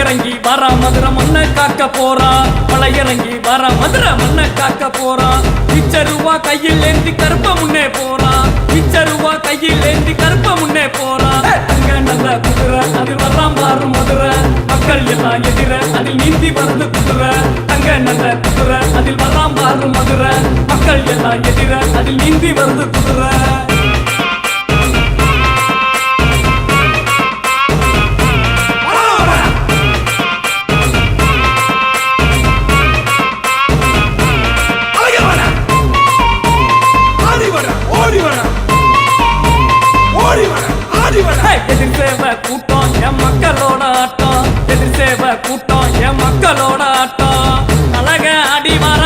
இறங்கி வர மதுரை மண்ணை காக்க போறா. மலை இறங்கி வர மதுரை மண்ணை காக்க போறா. இச்சருவா கையில் ஏந்தி கருப்ப முன்னே போறா. இச்சருவா கையில் ஏந்தி கருப்ப முன்னே போறா. அங்க நல்ல குதிரை அதில் வர்றாம் பாரு மதுரை. மக்கள் எல்லாம் எதிர அதில் நீந்தி வருது குதிரை. அங்க நல்ல குதிரை அதில் வர்றாம் பாரு மதுரை. மக்கள் எல்லாம் எதிர அதில் நீந்தி வருது குதிரை. எதிர் சேவை கூட்டம் என் மக்களோட ஆட்டம். எதிர் சேவை கூட்டம் என் மக்களோட ஆட்டம். அழக அடி வர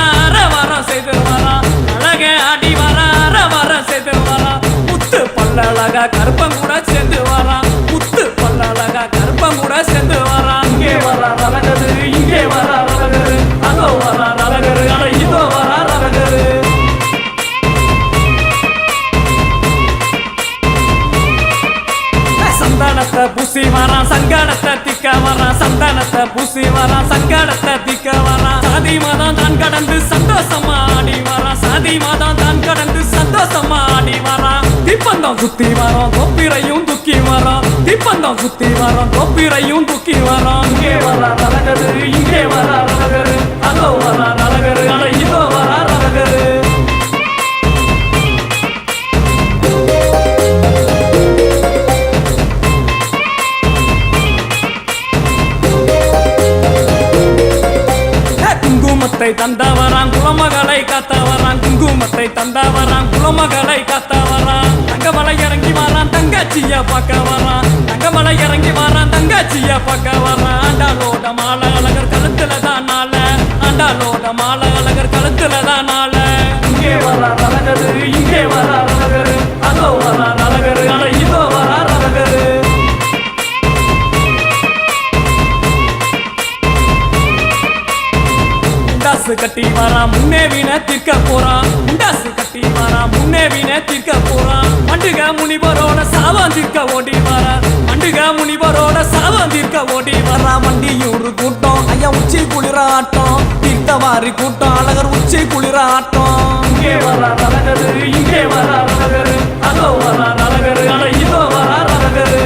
வரம் செய்து வரா. அழக அடி வர செய்து வரா. முத்து பல்லழகா கருப்பம் கூட சேர்ந்து வரா. முத்து பல்லழகா கருப்பம் கூட சேர்ந்து வரா. இங்கே வர அழகரு, இங்கே வர அழகரு, அதோ வர அழகரு, அட இதோ வர அழகரு. சந்தானத்தை பூசி வரான், சங்கடத்தை திக்க வரான். சந்தானத்தை பூசி வரான், சங்கடத்தை திக்க வரான். சாதி மதம் தான் கடந்து சந்தோஷமா ஆடி வரான். சாதி மதம் தான் கடந்து சந்தோஷமா ஆடி வரான். தீப்பந்தம் சுத்தி வரோம், தொப்பிரையும் துக்கி வரோம். தீப்பந்தம் சுத்தி வரோம், தொப்பிரையும் துக்கி வரோம். இங்கே வர அழகரு, இங்கே வர அழகரு, அதோ வர அழகரு, அட இதோ வர அழகரு. குங்குமத்தை தந்தவரான் குலமகளை காத்த வரான். குங்குமத்தை தந்தவரான் குலமகளை காத்த வரான். தங்கமலை இறங்கி வரான், தங்கச்சிய பார்க்க வரான். தங்கமலை இறங்கி வரான், தங்கச்சிய பார்க்க வரான். ஆண்டாளோட மாலை அழகர் கழுத்துல தான் நாள. ஆண்டாளோட மாலை அழகர் கழுத்துல தான் நாள. இங்கே வர அழகரு, இங்கே வர அழகரு, அதோ வர அழகரு, அட இதோ வர அழகரு. முண்டாசு கட்டி வரா, முன்னே வீண தீர்க்க போறான். முண்டாசு கட்டி வரா, முன்னே வீண தீர்க்க போறான். மண்டுக முனிவரோட சாவம் தீர்க்க ஓடி வரா. மண்டுக முனிவரோட சாவம் தீர்க்க ஓடி வரா. மண்டியூர் கூட்டம் ஐயா உச்சி குளிர ஆட்டம். தீர்த்தவாரி கூட்டம் அழகர் உச்சி குளிர ஆட்டம். இங்கே வர அழகரு, இங்கே வர அழகரு, அதோ வர அழகரு, அட இதோ வர அழகரு.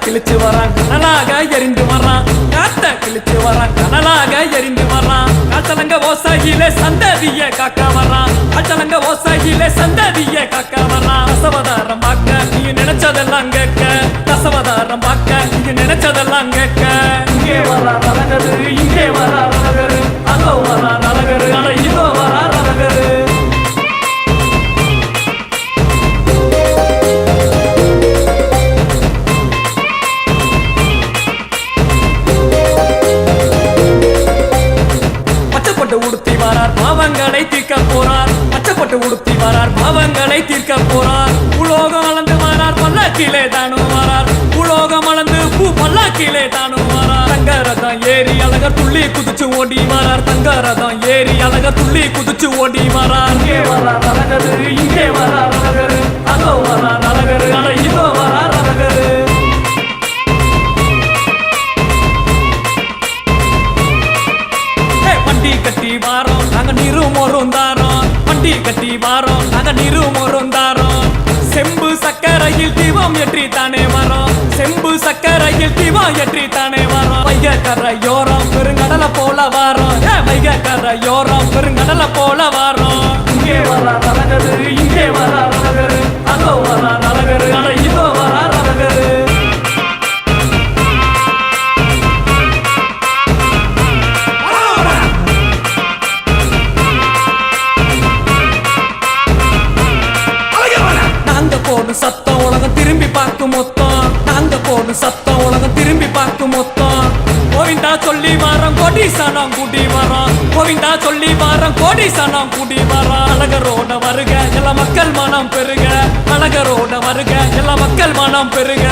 கிழிச்சு வரான், கனலாக எரிந்து வரான். காத்த கிழிச்சு வரான், கனலாக எரிந்து வரான். காத்தலங்க ஓசாயிலே சந்ததிய காக்க வரான். காத்தலங்க ஓசாயிலே சந்ததிய காக்க வரான். ரசவதாரம் பார்க்க நீ நினைச்சதெல்லாம் கேட்க. ரசவதாரம் பார்க்க நீ நினைச்சதெல்லாம் கேட்க. இங்கே வர அழகரு, இங்கே வர அழகரு, அதோ வர அழகரு, அட இதோ வர அழகரு. உடுத்தி வரார், பாவங்களை தீர்க்க போறார். பச்சைப்பட்டு உடுத்தி வரார், பாவங்களை தீர்க்க போறார். உலோகம் அளந்து வரார், பல்லாக்கிலே தானும் வரார். உலோகம் அளந்து பூ பல்லாக்கிலே தானும் வரார். தங்கரதம் ஏறி அழகர் துள்ளி குதிச்சு ஓடி வரார். தங்கரதம் ஏறி அழகர் துள்ளி குதிச்சு ஓடி வரார். இங்கே வர அழகரு, இங்கே வர அழகரு, அதோ வர அழகரு, அட இதோ வர அழகரு. வண்டி கட்டி வாரோம் நாங்க நிருமோரும் தாரோம். வண்டி கட்டி வாரோம் நாங்க நிருமோரும் தாரோம். செம்பு சக்கரையில் தீபம் ஏற்றி தானே வரோம். செம்பு சக்கரையில் தீபம் ஏற்றி தானே வரோம். வைகக்கரையோரம் பெருங்கடலை போல வாரோம். வைகக்கரையோரம் பெருங்கடலை போல வாரோம். இங்கே வர அழகரு, இங்கே வர அழகரு, அதோ வர அழகரு, அட இதோ வர அழகரு. சத்தம் உலகம் திரும்பி பார்க்கும் மொத்தம். நாங்க போடும் சத்தம் உலகம் திரும்பி பார்க்கும் மொத்தம். கோவிந்தா சொல்லி வாரம் கோடீசனம் கூடி வரோம். கோவிந்தா சொல்லி வாரம் கோடீசனம் கூடி வரோம். அழகரோட வருக எல்லா மக்கள் மனம் பெருக. அழகரோட வருக எல்லா மக்கள் மனம் பெருக.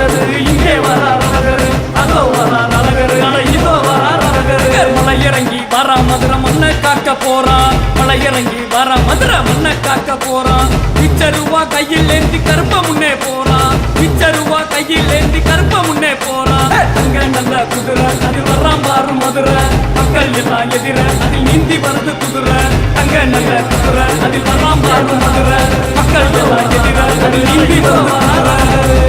அழகரு இங்கே வரார் அழகரு அதோ வரார் அழகரு அட இதோ வரார் அழகரு மலை இறங்கி வரா மதுரை மண்ணை காக்க போறான் மலை இறங்கி வரா மதுரை மண்ணை காக்க போறான் பிச்சருவா கையில் ஏந்தி கருப்ப முன்னே போறான் பிச்சருவா கையில் ஏந்தி கருப்ப முன்னே போறான் அங்க நல்ல குதிரை அதில் வர்றான் பாரு மதுரை மக்கள் எல்லாம் எதிர அதில் நீந்தி வருது குதிரை அங்க நல்ல குதிரை அதில் வர்றான் பாரு மதுரை மக்கள் எல்லாம் எதிர அதில் நீந்தி வருது குதிரை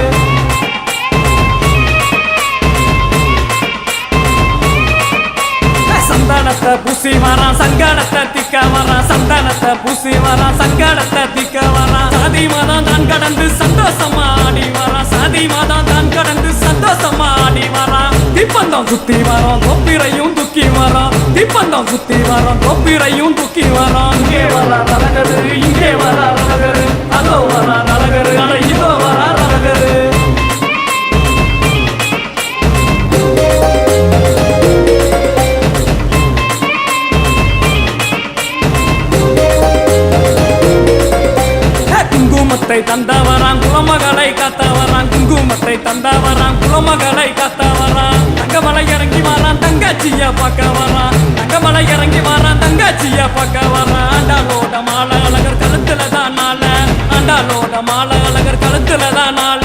சந்தானத்தை பூசி வரான் சங்கானத்தை திக்க வரான் சந்தானத்தை பூசி வரான் சங்கானத்தை திக்க வரான் சாதி மதம் தான் கடந்து சந்தோஷமா ஆடி வரான் சாதி மதம் தான் கடந்து சந்தோஷமா ஆடி வரான் தீப்பந்தம் சுத்தி வரோம் தொப்பிரையும் துக்கி வரோம் தீப்பந்தம் சுத்தி வரோம் தொப்பிரையும் துக்கி வரோம் இங்கே வரார் அழகரு இங்கே வரார் அழகரு அதோ வரார் அழகரு அட இதோ வரார் அழகரு குங்குமத்தை தந்தவரான் குலமகளை காத்தவரான் குங்குமத்தை தந்தவரான் குலமகளை காத்தவரான் தங்கமலை இறங்கி வரான் தங்கச்சிய பார்க்க வரான் தங்கமலை இறங்கி வரான் தங்கச்சிய பார்க்க வரான் ஆண்டாளோட மாலை அழகர் கழுத்துல தான் நாள ஆண்டாளோட மாலை அழகர் கழுத்துல தான் நாள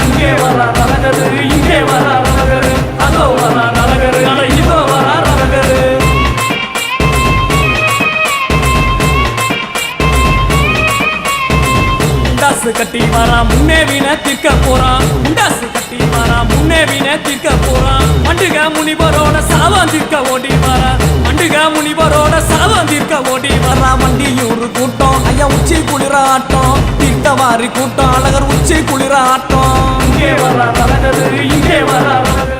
இங்கே வரார் அழகரு இங்கே வரார் அழகரு அதோ வரார் அழகரு அட இதோ வரார் அழகரு முண்டாசு கட்டி வரான் முன்னே வீண தீர்க்க போறான் முண்டாசு கட்டி வரான் முன்னே வீண தீர்க்க போறான் மண்டுக முனிவரோட சாவம் தீர்க்க ஓடி வரான் மண்டுக முனிவரோட சாவம் தீர்க்க ஓடி வரான் வண்டியூர் கூட்டம் ஐயா உச்சி குளிர ஆட்டம் தீர்த்தவாரி கூட்டம் அழகர் உச்சி குளிர ஆட்டம் இங்கே வரார் அழகரு இங்கே வரார் அழகரு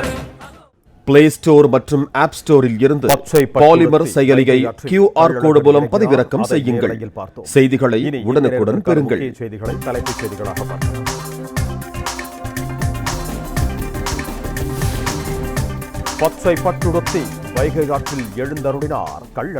பிளே ஸ்டோர் மற்றும் ஆப் ஸ்டோரில் இருந்து பாலிமர் செயலியை QR கோடு மூலம் பதிவிறக்கம் செய்யுங்கள். செய்திகளை உடனுக்குடன் பெறுங்கள். செய்திகளை தலைப்புச் செய்திகளாக பார்க்கலாம். பச்சை பட்டுடுத்தி வைகை ஆற்றில் எழுந்தருளினார் கள்ளழகர்.